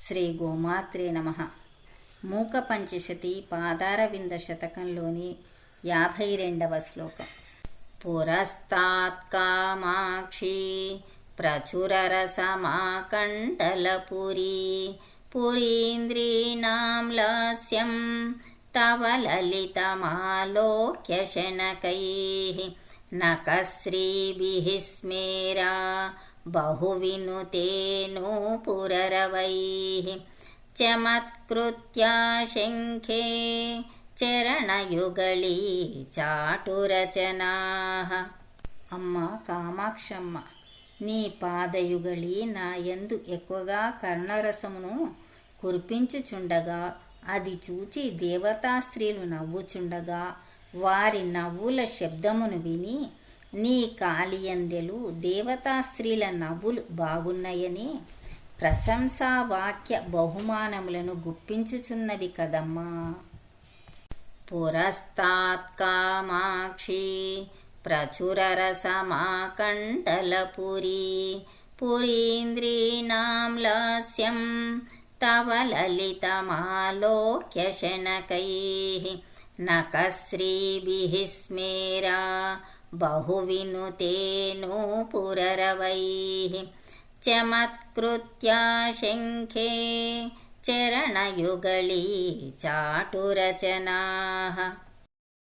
శ్రీ గోమాత్రే నమః. మూక పంచశతి పాదారవింద శతకంలోని 52వ శ్లోకం. పురస్తాత్ కామాక్షి ప్రచురరసమాకండలపురీ పురీంద్రీణాం లాస్యం తవ లలితమాలోక్య శనకైః నఖశ్రీభిః స్మేరా బహువినుతేనూపురరవైః చమత్కృత్యా శంఖే చరణయుగళీ చాటురచనాః. అమ్మ కామాక్షమ్మ, నీ పాదయుగళి నా యందు ఎక్కువగా కరుణరసమును కురిపించుచుండగా, అది చూచి దేవతా స్త్రీలు నవ్వుచుండగా, వారి నవ్వుల శబ్దమును విని నీ కాళియందెలు దేవతా స్త్రీల నవ్వులు బాగున్నాయని ప్రశంసా వాక్య బహుమానములను గుప్పించుచున్నవి కదమ్మా. పురస్తాత్ కామాక్షి ప్రచురరసమాకండలపురీ పురీంద్రీణాం లాస్యం తవ లలితమాలోక్య శనకైః నఖశ్రీభిః స్మేరా బహువినుతేనూపురరవైః చమత్కృత్యా శంఖే చరణయుగళీ చాటురచనాః.